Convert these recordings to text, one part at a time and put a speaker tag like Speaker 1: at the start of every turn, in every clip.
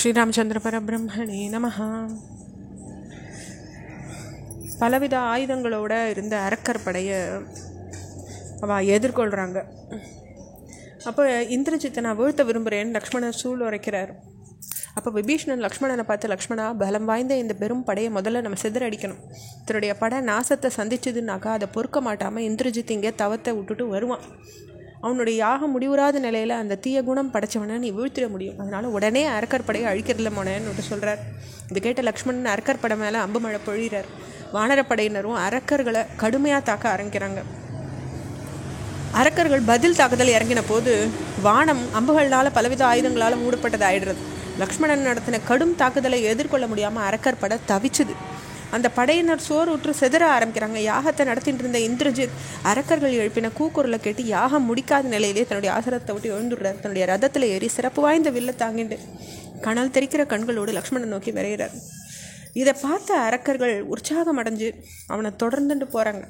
Speaker 1: ஸ்ரீராமச்சந்திர பரபிரம்மணே நமஹ. பலவித ஆயுதங்களோடு இருந்த அரக்கர் படையை அவள் எதிர்கொள்கிறாங்க. அப்போ இந்திரஜித்தை நான் வீழ்த்த விரும்புகிறேன்னு லக்ஷ்மணன் சூழ் உரைக்கிறார். அப்போ விபீஷணன் லக்ஷ்மணனை பார்த்து, லக்ஷ்மணா, பலம் வாய்ந்த இந்த பெரும் படையை முதல்ல நம்ம சிதறடிக்கணும். தன்னுடைய படை நாசத்தை சந்திச்சதுனாக்கா அதை பொறுக்க மாட்டாமல் இந்திரஜித் இங்கே தவத்தை விட்டுட்டு வருவான். அவனுடைய யாகம் முடிவுறாத நிலையில் அந்த தீய குணம் படைச்சவனை நீ வீழ்த்திட முடியும். அதனால் உடனே அரக்கர் படையை அழிக்கிறதுல மோனேன்னு சொல்கிறார். இது கேட்ட லக்ஷ்மணன் அரக்கர் படை மேலே அம்பு மழை பொழிகிறார். வானரப்படையினரும் அரக்கர்களை கடுமையாக தாக்க ஆரம்பிக்கிறாங்க. அரக்கர்கள் பதில் தாக்குதல் இறங்கின போது வானம் அம்புகளால் பலவித ஆயுதங்களால் மூடப்பட்டது ஆயிடுறது. லக்ஷ்மணன் நடத்தின கடும் தாக்குதலை எதிர்கொள்ள முடியாமல் அரக்கர் படை தவிச்சுது. அந்த படையினர் சோறு உற்று செதற ஆரம்பிக்கிறாங்க. யாகத்தை நடத்திட்டு இருந்த இந்திரஜித் அரக்கர்கள் எழுப்பின கூக்குரலை கேட்டு யாகம் முடிக்காத நிலையிலே தன்னுடைய ஆசனத்தை விட்டு எழுந்துடுறார். தன்னுடைய ரதத்தில் ஏறி சிறப்பு வாய்ந்த வில்லை தாங்கிட்டு கனல் தெரிக்கிற கண்களோடு லக்ஷ்மணன் நோக்கி விரைகிறார். இதை பார்த்த அரக்கர்கள் உற்சாகம் அடைஞ்சு அவனை தொடர்ந்துட்டு போகிறாங்க.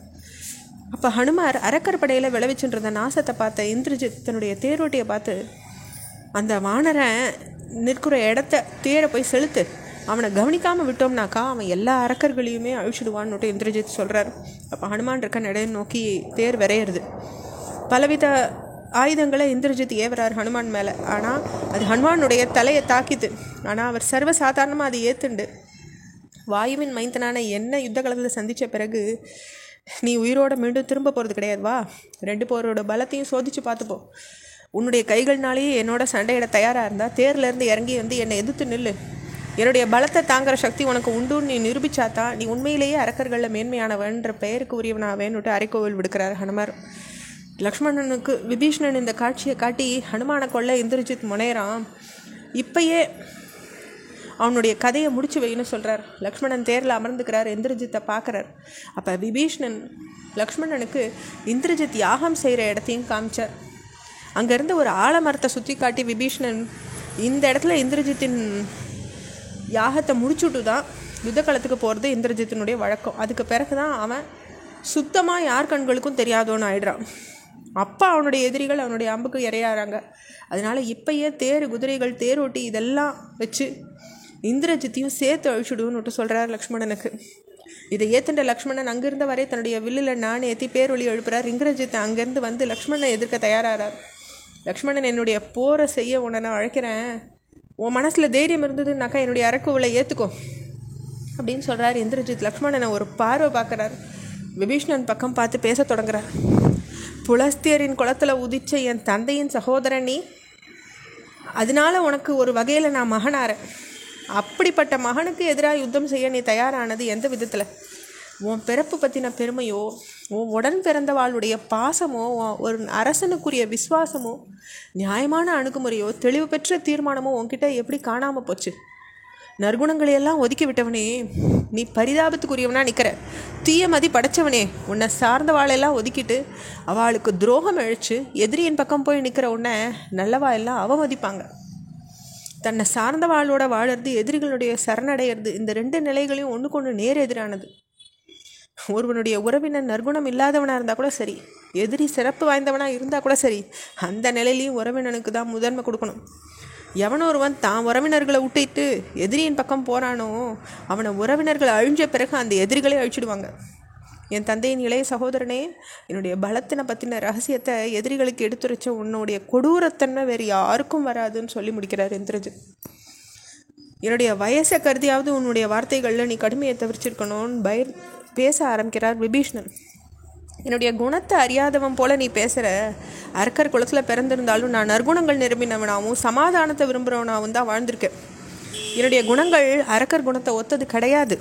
Speaker 1: அப்போ ஹனுமார் அரக்கர் படையில் விளைவிச்சுட்டு நாசத்தை பார்த்த இந்திரஜித் தன்னுடைய தேரோட்டியை பார்த்து, அந்த வானரன் நிற்கிற இடத்த தேரை போய் செலுத்து, அவனை கவனிக்காமல் விட்டோம்னாக்கா அவன் எல்லா அரக்கர்களையுமே அழிச்சிடுவான்னு இந்திரஜித் சொல்கிறார். அப்போ ஹனுமான் இருக்க நடைய நோக்கி தேர் விரையிறது. பலவித ஆயுதங்களை இந்திரஜித் ஏவரார் ஹனுமான் மேலே. ஆனால் அது ஹனுமானுடைய தலையை தாக்கிது. ஆனால் அவர் சர்வசாதாரணமாக அதை ஏற்றுண்டு, வாயுவின் மைந்தனான என்ன யுத்த காலத்தில் சந்தித்த பிறகு நீ உயிரோட மீண்டும் திரும்ப போகிறது கிடையாது, வா, 2 பேரோட பலத்தையும் சோதித்து பார்த்துப்போ. உன்னுடைய கைகள்னாலேயே என்னோட சண்டையிட தயாராக இருந்தால் தேர்லேருந்து இறங்கி வந்து என்னை எதிர்த்து நில்லு. என்னுடைய பலத்தை தாங்குற சக்தி உனக்கு உண்டுன்னு நீ நிரூபிச்சாதான் நீ உண்மையிலேயே அரக்கர்களில் மேன்மையானவன்ற பெயருக்கு உரியவனாவேன்னுட்டு அரைக்கோவில் விடுக்கிறார் ஹனுமார். லக்ஷ்மணனுக்கு விபீஷணன் இந்த காட்சியை காட்டி ஹனுமானை கொள்ள இந்திரஜித் முனைகிறான். இப்பயே அவனுடைய கதையை முடிச்சு வைன்னு சொல்கிறார். லக்ஷ்மணன் தேரில் அமர்ந்துக்கிறார். இந்திரஜித்தை பார்க்குறார். அப்போ விபீஷணன் லக்ஷ்மணனுக்கு இந்திரஜித் யாகம் செய்கிற இடத்தையும் காமிச்சார். அங்கேருந்து ஒரு ஆலமரத்தை சுற்றி காட்டி விபீஷணன், இந்த இடத்துல இந்திரஜித்தின் யாகத்தை முடிச்சுட்டு தான் யுத்த காலத்துக்கு போகிறது இந்திரஜித்தினுடைய வழக்கம். அதுக்கு பிறகு தான் அவன் சுத்தமாக யார் கண்களுக்கும் தெரியாதோன்னு ஆயிடுறான். அப்போ அவனுடைய எதிரிகள் அவனுடைய அம்புக்கு இறையாறாங்க. அதனால் இப்பயே தேர், குதிரைகள், தேரோட்டி இதெல்லாம் வச்சு இந்திரஜித்தையும் சேர்த்து அழிச்சுடுன்னு சொல்கிறார் லக்ஷ்மணனுக்கு. இதை ஏத்துண்ட லக்ஷ்மணன் அங்கிருந்த வரை தன்னுடைய வில்லில் நான் ஏற்றி பேரொலி எழுப்புறார். இந்திரஜித்தை அங்கேருந்து வந்து லக்ஷ்மணனை எதிர்க்க தயாராகிறார். லக்ஷ்மணன், என்னுடைய போரை செய்ய உன்னை நான் அழைக்கிறேன், உன் மனசில் தைரியம் இருந்ததுன்னாக்கா என்னுடைய அரக்குவலை ஏற்றுக்கோ அப்படின்னு சொல்கிறார் இந்திரஜித். லக்ஷ்மணனை ஒரு பார்வை பார்க்குறார். விபீஷணன் பக்கம் பார்த்து பேச தொடங்குறார். புலஸ்தியரின் குளத்தில் உதிச்ச என் தந்தையின் சகோதரன் நீ, அதனால உனக்கு ஒரு வகையில் நான் மகனாரேன். அப்படிப்பட்ட மகனுக்கு எதிராக யுத்தம் செய்ய நீ தயாரானது எந்த விதத்தில்? உன் பிறப்பு பற்றின பெருமையோ, உன் உடன் பிறந்தவாளுடைய பாசமோ, ஒரு அரசனுக்குரிய விசுவாசமோ, நியாயமான அணுகுமுறையோ, தெளிவு பெற்ற தீர்மானமோ உன்கிட்ட எப்படி காணாமல் போச்சு? நற்குணங்களையெல்லாம் ஒதுக்கி விட்டவனே, நீ பரிதாபத்துக்குரியவனா நிற்கிற. தீயமதி படைச்சவனே, உன்னை சார்ந்தவாளெல்லாம் ஒதுக்கிட்டு அவளுக்கு துரோகம் அழிச்சு எதிரியின் பக்கம் போய் நிற்கிற உன்னை நல்லவா எல்லாம் அவமதிப்பாங்க. தன்னை சார்ந்தவாளோட வாழறது, எதிரிகளுடைய சரணடைகிறது, இந்த 2 நிலைகளையும் ஒன்றுக்கு ஒன்று நேர் எதிரானது. ஒருவனுடைய உறவினர் நற்குணம் இல்லாதவனாக இருந்தால் கூட சரி, எதிரி சிறப்பு வாய்ந்தவனாக இருந்தால் கூட சரி, அந்த நிலையிலையும் உறவினனுக்கு தான் முதன்மை கொடுக்கணும். எவனோ ஒருவன் தான் உறவினர்களை விட்டுட்டு எதிரியின் பக்கம் போகிறானோ அவனை உறவினர்களை அழிஞ்ச பிறகு அந்த எதிரிகளே அழிச்சிடுவாங்க. என் தந்தையின் இளைய சகோதரனே, என்னுடைய பலத்தினை பற்றின ரகசியத்தை எதிரிகளுக்கு எடுத்துரைச்ச உன்னுடைய கொடூரத்தன்மை வேறு யாருக்கும் வராதுன்னு சொல்லி முடிக்கிறார் இந்திரஜித். என்னுடைய வயசை கருதியாவது உன்னுடைய வார்த்தைகளில் நீ கடுமையை தவிர்த்திருக்கணும்னு பேச ஆரம்பிக்கிறார் விபீஷணன். என்னுடைய குணத்தை அறியாதவன் போல நீ பேசுகிற. அரக்கர் குலத்தில் பிறந்திருந்தாலும் நான் நற்குணங்கள் நிரம்பினவனாகவும் சமாதானத்தை விரும்புகிறவனாகவும் தான் வாழ்ந்திருக்கேன். என்னுடைய குணங்கள் அரக்கர் குணத்தை ஒத்தது கிடையாது.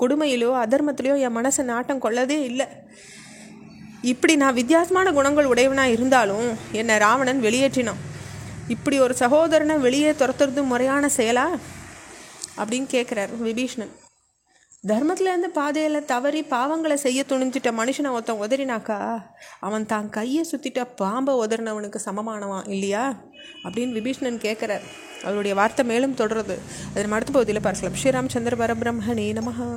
Speaker 1: கொடுமையிலோ அதர்மத்திலையோ என் மனசை நாட்டம் கொள்ளதே இல்லை. இப்படி நான் வித்தியாசமான குணங்கள் உடையவனாக இருந்தாலும் என்னை ராவணன் வெளியேற்றினான். இப்படி ஒரு சகோதரனை வெளியே துரத்துறது முறையான செயலா அப்படின்னு கேட்குறார் விபீஷணன். தர்மத்துலேருந்து பாதையில் தவறி பாவங்களை செய்ய துணிஞ்சிட்ட மனுஷனை ஒருத்தன் உதறினாக்கா அவன் தான் கையை சுற்றிட்ட பாம்பை உதறினவனுக்கு சமமானவான் இல்லையா அப்படின்னு விபீஷணன் கேட்குறார். அவருடைய வார்த்தை மேலும் தொடருது. அதன் அடுத்த பகுதியில் பார்க்கலாம். ஸ்ரீராமச்சந்திர பரபிரம்மணே நமஹ.